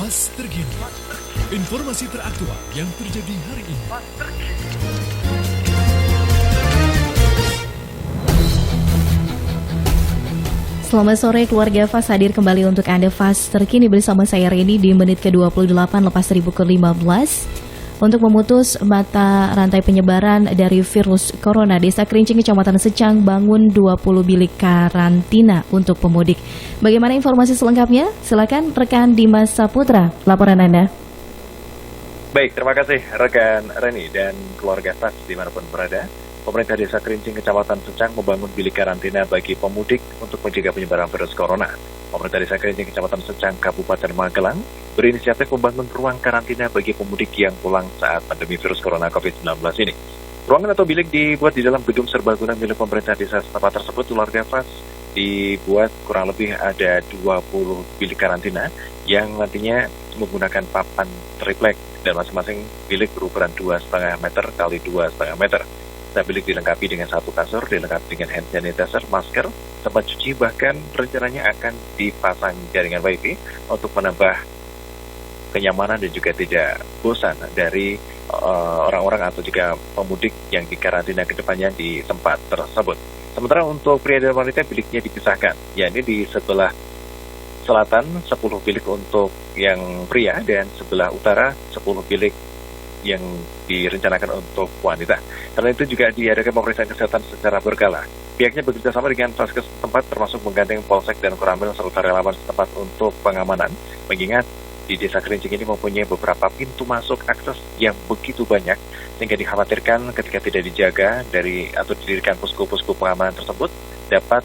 Fast Terkini, informasi teraktual yang terjadi hari ini. Selamat sore keluarga Fast, hadir kembali untuk Anda Fast Terkini bersama saya Reni di menit ke-28 lepas 1000 ke-15 untuk memutus mata rantai penyebaran dari virus corona. Desa Kerincing, Kecamatan Secang bangun 20 bilik karantina untuk pemudik. Bagaimana informasi selengkapnya? Silakan rekan Dimas Saputra, laporan Anda. Baik, terima kasih rekan Reni dan keluarga Fast dimanapun berada. Pemerintah Desa Kerincing, Kecamatan Secang membangun bilik karantina bagi pemudik untuk mencegah penyebaran virus corona. Pemerintah Desa Kerincing, Kecamatan Secang, Kabupaten Magelang berinisiatif membangun ruang karantina bagi pemudik yang pulang saat pandemi virus corona COVID-19 ini. Ruangan atau bilik dibuat di dalam gedung serbaguna milik pemerintah desa setempat tersebut. Keluarga Fast dibuat kurang lebih ada 20 bilik karantina yang nantinya menggunakan papan triplek dan masing-masing bilik berukuran 2,5 meter kali 2,5 meter. Setiap bilik dilengkapi dengan satu kasur, dilengkapi dengan hand sanitizer, masker, tempat cuci, bahkan rencananya akan dipasang jaringan wifi untuk menambah kenyamanan dan juga tidak bosan dari orang-orang atau juga pemudik yang dikarantina ke depannya di tempat tersebut. Sementara untuk pria dan wanita biliknya dipisahkan, yakni di sebelah selatan 10 bilik untuk yang pria dan sebelah utara 10 bilik yang direncanakan untuk wanita. Karena itu juga diadakan pemeriksaan kesehatan secara berkala. Pihaknya bekerja sama dengan Vaskes setempat termasuk menggandeng Polsek dan Koramil serta relawan setempat untuk pengamanan, mengingat di Desa Kerincing ini mempunyai beberapa pintu masuk akses yang begitu banyak sehingga dikhawatirkan ketika tidak dijaga dari atau didirikan posko-posko pengamanan tersebut dapat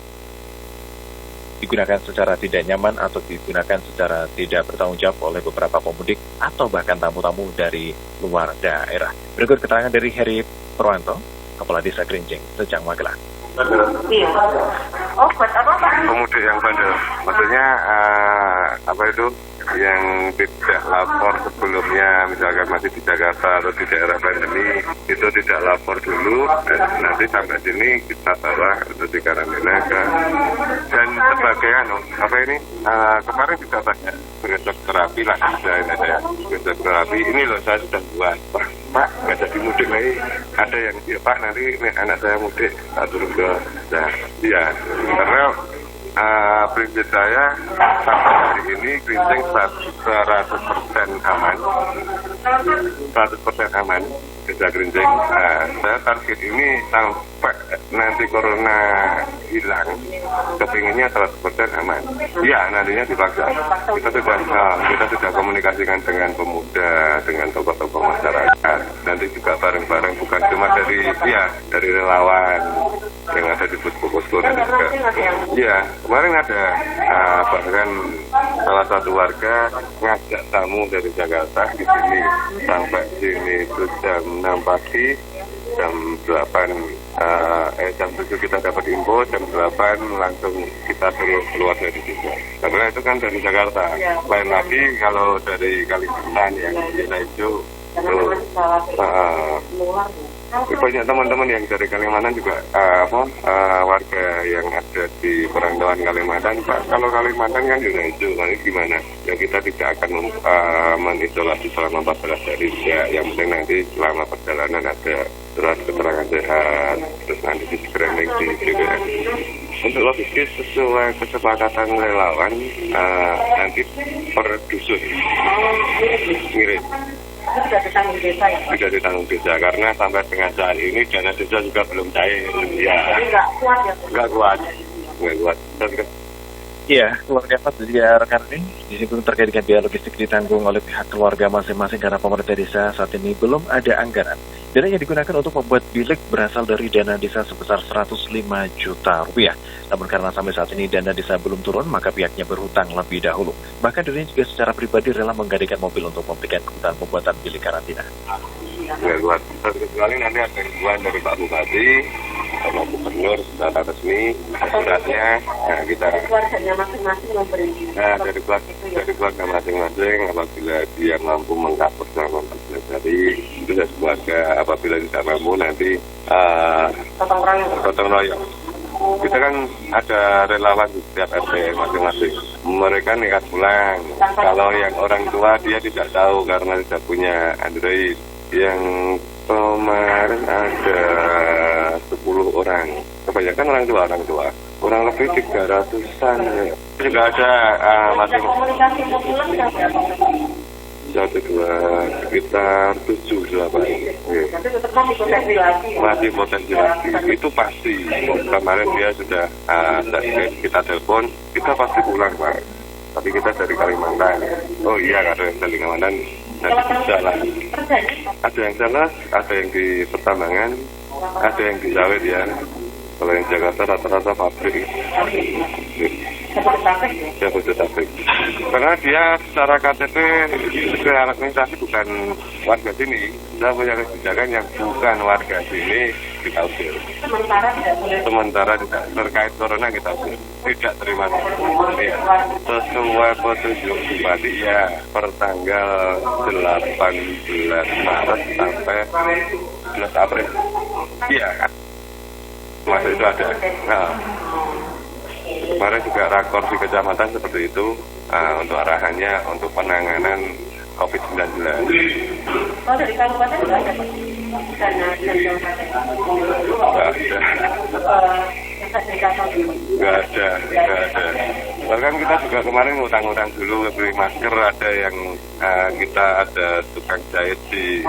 digunakan secara tidak nyaman atau digunakan secara tidak bertanggung jawab oleh beberapa pemudik atau bahkan tamu-tamu dari luar daerah. Berikut keterangan dari Heri Purwanto, Kepala Desa Kerincing, Secang, Magelang. Iya. Oh, buat apa Pak? Pemudik yang bandel. Maksudnya apa itu yang tidak lapor sebelumnya, misalkan masih di Jakarta atau di daerah pandemi, itu tidak lapor dulu, dan nanti sampai sini kita bawa untuk dikarantina dan sebagai kemarin juga banyak besok terapi lah, saya besok terapi ini loh saya sudah buat, Pak nggak jadi mudik lagi, ada yang ya Pak nanti anak saya mudik tak turun ke ya karena prinsip saya sampai hari ini Kerincing 100% aman, 100% aman Desa Kerincing. Saya target ini sampai nanti corona hilang, kepinginnya 100% aman. Iya, nantinya dipaksa. Kita sudah komunikasikan dengan pemuda, dengan tokoh-tokoh masyarakat. Nanti juga bareng-bareng, bukan cuma dari relawan yang ada di posko-posko dan juga. Iya, kemarin ada bahkan salah satu warga ngajak tamu dari Jakarta di sini sampai sini itu jam 6 pagi, jam 8 jam 7 kita dapat info, jam 8 langsung kita suruh keluar dari situ. Karena itu kan dari Jakarta. Lain lagi kalau dari Kalimantan yang desa itu banyak teman-teman yang dari Kalimantan juga warga yang ada di perantauan Kalimantan. Pak, kalau Kalimantan kan zona hijau, nanti gimana? Ya kita tidak akan mengisolasi selama 14 hari ya. Yang penting nanti selama perjalanan ada surat keterangan sehat, terus nanti di screening di BPS. Untuk logistis sesuai kesepakatan relawan nanti per dusun ngirim. Sudah ditanggung desa ya? Sudah ditanggung desa, karena sampai dengan saat ini dana desa juga belum cair. Ya. Nggak kuat ya? Nggak kuat. Iya, keluarga Fast juga rekan ini disebut terkait dengan biaya logistik ditanggung oleh pihak keluarga masing-masing karena pemerintah desa saat ini belum ada anggaran. Dana yang digunakan untuk membuat bilik berasal dari dana desa sebesar 105 juta rupiah. Namun karena sampai saat ini dana desa belum turun, maka pihaknya berhutang lebih dahulu. Bahkan dirinya juga secara pribadi rela menggadaikan mobil untuk memberikan kebutuhan pembuatan bilik karantina. Nggak kuat. Kecuali nanti ada himbuan dari Pak Bupati, sama Gubernur secara resmi, suratnya, kita keluarganya masing-masing memberi. Dari keluarga masing-masing, apabila dia mampu mengcover selama 14 hari, itu dari keluarga, apabila tidak mampu nanti gotong royong. Kita kan ada relawan di setiap RT masing-masing. mereka nekat pulang. Kalau yang orang tua dia tidak tahu karena tidak punya Android. Yang kemarin ada 10 orang, kebanyakan orang tua, kurang lebih 300-an. Juga ada masih Komunikasi mau pulang satu dua sekitar 7-8. tapi tetap masih potensi lagi. Masih potensi lagi, itu pasti. Kemarin dia sudah kita telepon, kita pasti pulang Pak. Tapi kita dari Kalimantan. Oh iya, ada yang dari Kalimantan, dari jalan. Ada yang sana, ada yang di pertambangan, ada yang di sawit ya. Kalau yang Jakarta rata-rata pabrik. Jabodetabek. Karena dia secara KTP, secara administrasi bukan warga sini. Kita punya kebijakan yang bukan warga sini, kita usir. Sementara tidak terkait corona kita usir. Tidak terima. Ya. Sesuai petunjuk Bupati ya, per tanggal 18 Maret sampai 11 April. Iya kan? Masa itu ada. Nah, kemarin juga rakor di kecamatan seperti itu untuk arahannya untuk penanganan COVID-19. Oh, dari kabupaten juga ada Pak? Nggak ada. Bahkan kita juga kemarin ngutang-ngutang dulu beli masker, ada yang kita ada tukang jahit di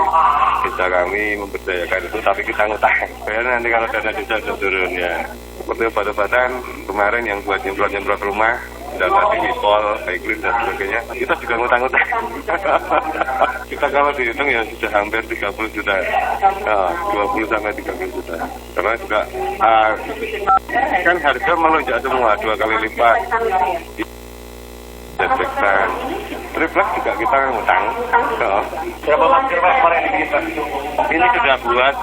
desa kami memberdayakan itu, tapi kita ngutang. Bayar nanti kalau dana desa sudah turun ya. Seperti obat-obatan kemarin yang buat nyemprot-nyemprot rumah, dan nanti hipol, Baiklin dan sebagainya, kita juga ngutang-ngutang. Kita kalau dihitung ya sudah hampir 30 juta, 20 sampai 30 juta. Karena juga kan harga melonjak semua 2 kali lipat. Desinfektan, refleks juga kita ngutang. Berapa masker Pak kemarin kita? Ini sudah buat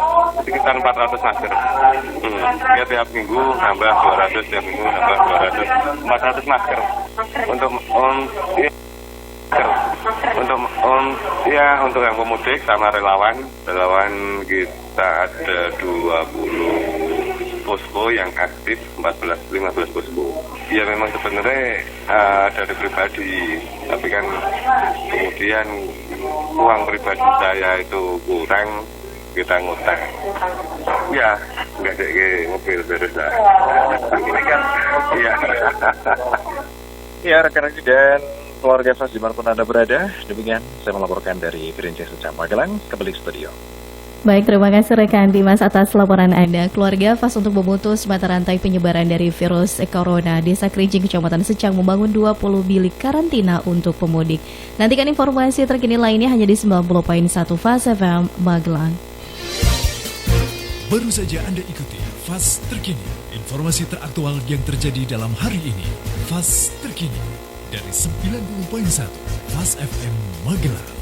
sekitar 400 masker. Ya tiap minggu nambah 200, tiap minggu nambah 200, 400 masker. Untuk yang pemudik sama relawan kita ada 20 posko yang aktif, 15 posko. Ya memang sebenarnya dari pribadi, tapi kan kemudian uang pribadi saya itu kurang, kita ngutang. Ya, nggak ada mobil beres lah. Ini kan, iya. Ya, rekan-rekan dan keluarga Fas dimanapun Anda berada, demikian saya melaporkan dari Gerinjing Secang Magelang, kembali ke studio. Baik, terima kasih rekan Dimas atas laporan Anda. Keluarga Fas untuk memutus mata rantai penyebaran dari virus corona, Desa Kerinjing, Kecamatan Secang membangun 20 bilik karantina untuk pemudik. Nantikan informasi terkini lainnya hanya di 90.1 Fas FM Magelang. Baru saja Anda ikuti Fas Terkini, informasi teraktual yang terjadi dalam hari ini. Fas Terkini dari 90.1 Fas FM Magelang.